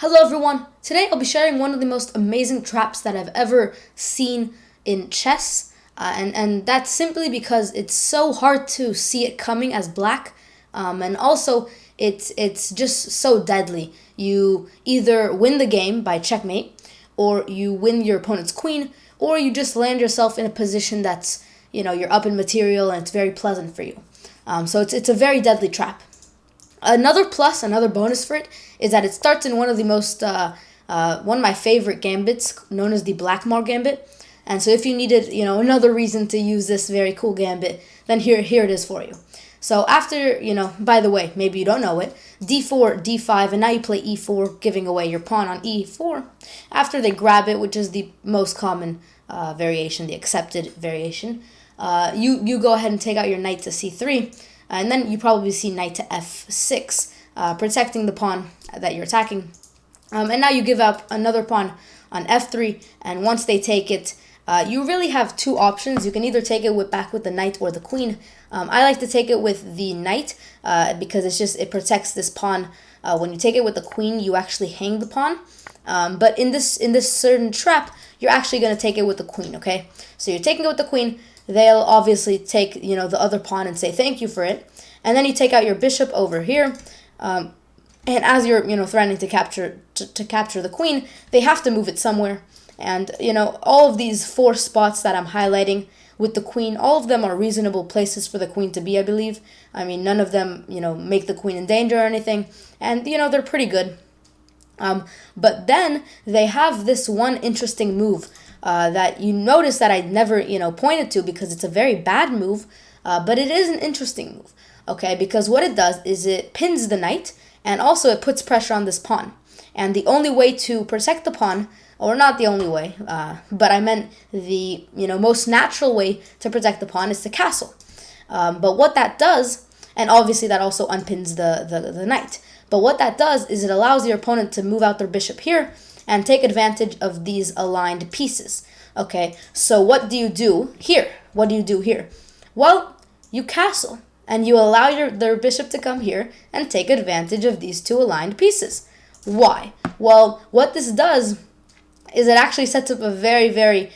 Hello everyone! Today I'll be sharing one of the most amazing traps that I've ever seen in chess, and that's simply because it's so hard to see it coming as black, and also it's just so deadly. You either win the game by checkmate, or you win your opponent's queen, or you just land yourself in a position that's, you're up in material and it's very pleasant for you. So it's a very deadly trap. Another bonus for it is that it starts in one of the most, one of my favorite gambits, known as the Moor Gambit. And so if you needed, another reason to use this very cool gambit, then here it is for you. So after, by the way, maybe you don't know it, d4, d5, and now you play e4, giving away your pawn on e4. After they grab it, which is the most common variation, the accepted variation, you go ahead and take out your knight to c3. And then you probably see knight to f6, protecting the pawn that you're attacking. And now you give up another pawn on f3, and once they take it, you really have two options. You can either take it back with the knight or the queen. I like to take it with the knight because it protects this pawn. When you take it with the queen, you actually hang the pawn. But in this certain trap, you're actually going to take it with the queen, okay? So you're taking it with the queen. They'll obviously take, the other pawn and say thank you for it. And then you take out your bishop over here. And as you're, threatening to capture the queen, they have to move it somewhere. And, all of these four spots that I'm highlighting with the queen, all of them are reasonable places for the queen to be, I believe. I mean, none of them, make the queen in danger or anything. And, they're pretty good. But then they have this one interesting move that you notice that I never, pointed to because it's a very bad move, but it is an interesting move, okay? Because what it does is it pins the knight, and also it puts pressure on this pawn. And the only way to protect the pawn, or not the only way, but I meant the, most natural way to protect the pawn is to castle. But what that does, and obviously that also unpins the knight, but what that does is it allows your opponent to move out their bishop here and take advantage of these aligned pieces. Okay, so what do you do here? What do you do here? Well, you castle, and you allow their bishop to come here and take advantage of these two aligned pieces. Why? Well, what this does is it actually sets up a very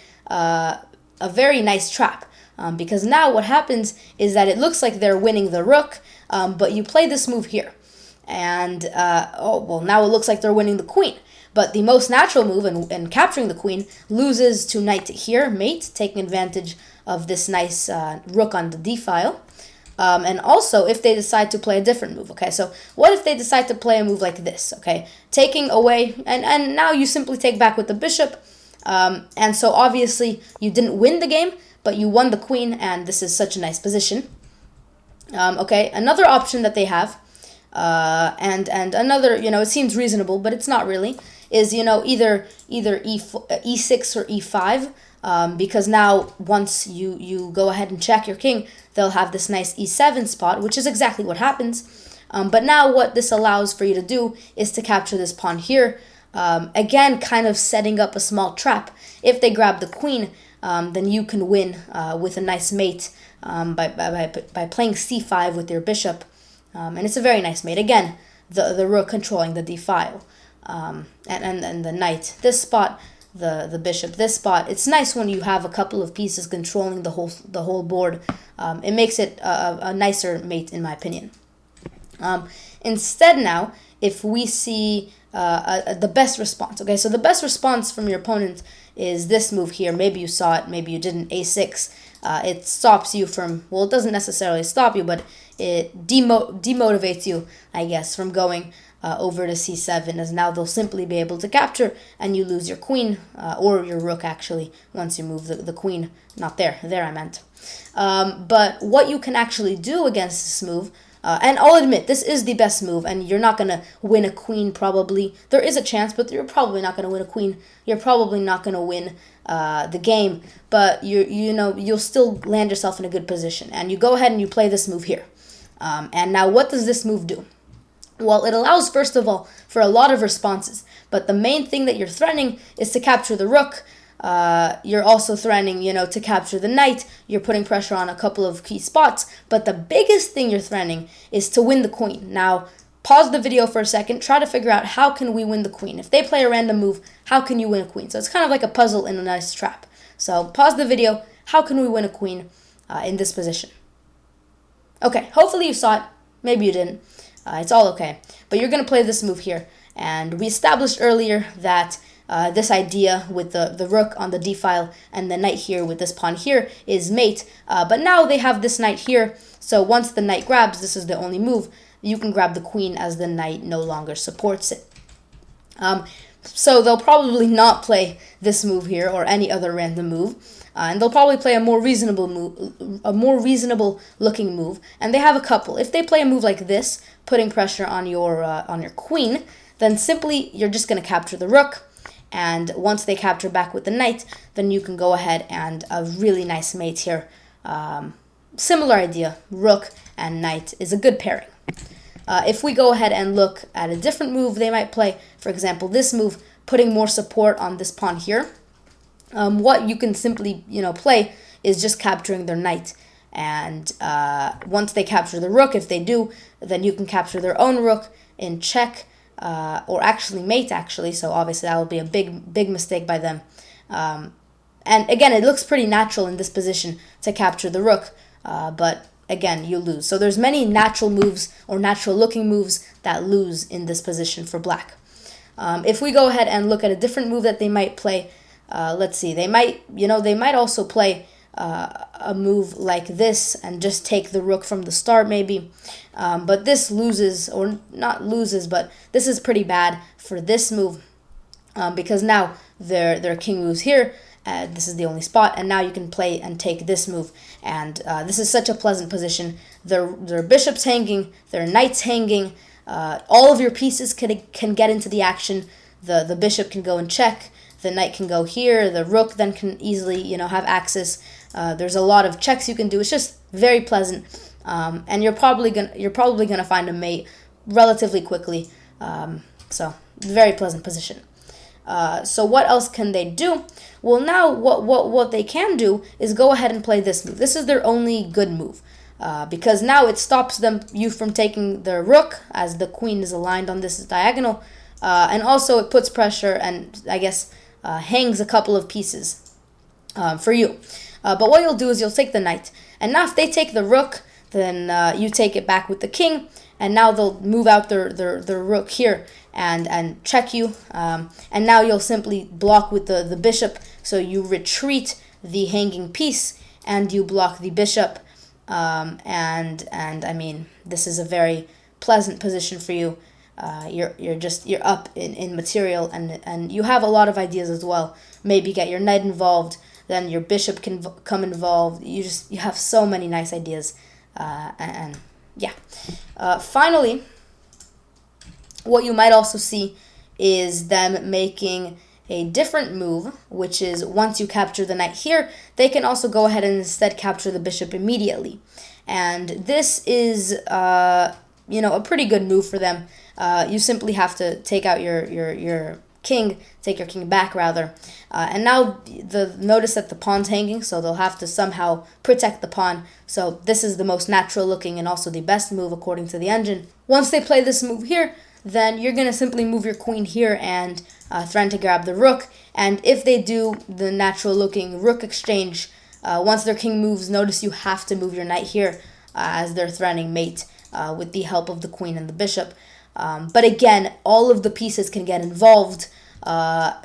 nice trap. Because now what happens is that it looks like they're winning the rook, but you play this move here. And, now it looks like they're winning the queen. But the most natural move in capturing the queen loses to knight to here, mate, taking advantage of this nice rook on the d file. And also, if they decide to play a different move, okay? So what if they decide to play a move like this, okay? Taking away, and now you simply take back with the bishop. And so obviously you didn't win the game, but you won the queen, and this is such a nice position. Okay, another option that they have, and another, it seems reasonable, but it's not really, is, either e6 or e5, because now once you go ahead and check your king, they'll have this nice e7 spot, which is exactly what happens. But now what this allows for you to do is to capture this pawn here, again, kind of setting up a small trap. If they grab the queen, then you can win with a nice mate by playing c5 with your bishop. And it's a very nice mate. Again, the rook controlling the d file, and the knight this spot, the bishop this spot. It's nice when you have a couple of pieces controlling the whole board. It makes it a nicer mate, in my opinion. Instead, now if we see the best response, okay, so the best response from your opponent is this move here. Maybe you saw it, maybe you didn't. A6. It stops you from, well, it doesn't necessarily stop you, but it demotivates you, I guess, from going over to c7, as now they'll simply be able to capture, and you lose your queen, or your rook, actually, once you move the queen. Not there I meant. But what you can actually do against this move, and I'll admit, this is the best move, and you're not going to win a queen, probably. There is a chance, but you're probably not going to win a queen. You're probably not going to win the game, but you'll still land yourself in a good position. And you go ahead and you play this move here. And now what does this move do? Well, it allows, first of all, for a lot of responses. But the main thing that you're threatening is to capture the rook. You're also threatening, to capture the knight. You're putting pressure on a couple of key spots. But the biggest thing you're threatening is to win the queen. Now, pause the video for a second, try to figure out how can we win the queen. If they play a random move, how can you win a queen? So it's kind of like a puzzle in a nice trap. So pause the video. How can we win a queen in this position? Okay, hopefully you saw it. Maybe you didn't. It's all okay. But you're going to play this move here. And we established earlier that this idea with the rook on the d file and the knight here with this pawn here is mate. But now they have this knight here. So once the knight grabs, this is the only move. You can grab the queen as the knight no longer supports it. So they'll probably not play this move here or any other random move. And they'll probably play a more reasonable move, a more reasonable looking move. And they have a couple. If they play a move like this, putting pressure on your queen, then simply you're just going to capture the rook. And once they capture back with the knight, then you can go ahead and a really nice mate here. Similar idea, rook and knight is a good pairing. If we go ahead and look at a different move they might play, for example, this move, putting more support on this pawn here, what you can simply, play is just capturing their knight. And once they capture the rook, if they do, then you can capture their own rook in check, or actually mate, actually. So obviously that would be a big mistake by them. And again, it looks pretty natural in this position to capture the rook, but again, you lose. So there's many natural moves or natural looking moves that lose in this position for black. If we go ahead and look at a different move that they might play, let's see, they might also play a move like this and just take the rook from the start maybe. But this loses, or not loses, but this is pretty bad for this move because now their king moves here. This is the only spot, and now you can play and take this move. And this is such a pleasant position. Their bishop's hanging, their knight's hanging. All of your pieces can get into the action. The bishop can go and check. The knight can go here. The rook then can easily, have access. There's a lot of checks you can do. It's just very pleasant, and you're probably gonna find a mate relatively quickly. So very pleasant position. So what else can they do? Well, now what they can do is go ahead and play this move. This is their only good move, because now it stops you from taking their rook, as the queen is aligned on this diagonal, and also it puts pressure and I guess hangs a couple of pieces for you. But what you'll do is you'll take the knight, and now if they take the rook, then you take it back with the king, and now they'll move out their rook here and check you, and now you'll simply block with the bishop. So you retreat the hanging piece and you block the bishop, and I mean, this is a very pleasant position for you. You're up in material, and you have a lot of ideas as well. Maybe get your knight involved, then your bishop can come involved. You have so many nice ideas, and yeah. Finally, what you might also see is them making a different move, which is once you capture the knight here, they can also go ahead and instead capture the bishop immediately. And this is, a pretty good move for them. You simply have to take out your king, take your king back rather. And now notice that the pawn's hanging, so they'll have to somehow protect the pawn. So this is the most natural looking and also the best move according to the engine. Once they play this move here, then you're going to simply move your queen here and threaten to grab the rook. And if they do the natural looking rook exchange, once their king moves, notice you have to move your knight here as they're threatening mate with the help of the queen and the bishop. But again, all of the pieces can get involved. Wow,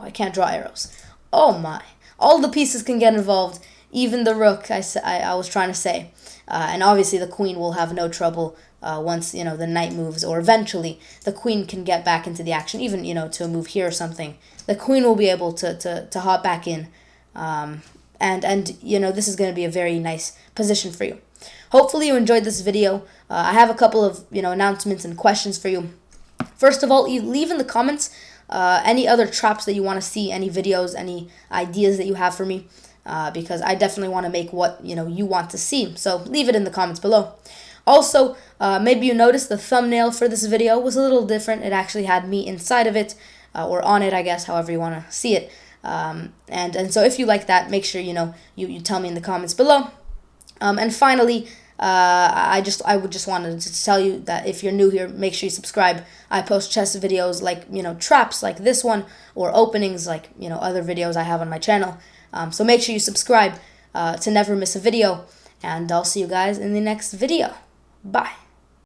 I can't draw arrows. Oh my. All the pieces can get involved, even the rook, I was trying to say. And obviously the queen will have no trouble once, the knight moves, or eventually the queen can get back into the action, even, to a move here or something. The queen will be able to hop back in. And this is going to be a very nice position for you. Hopefully you enjoyed this video. I have a couple of, announcements and questions for you. First of all, leave in the comments any other traps that you want to see, any videos, any ideas that you have for me, because I definitely want to make what, you want to see. So leave it in the comments below. Also, maybe you noticed the thumbnail for this video was a little different. It actually had me inside of it, or on it, I guess, however you want to see it. And so if you like that, make sure, you tell me in the comments below. And finally, I would just wanted to tell you that if you're new here, make sure you subscribe. I post chess videos like, traps like this one, or openings like, other videos I have on my channel. So make sure you subscribe to never miss a video, and I'll see you guys in the next video. Bye.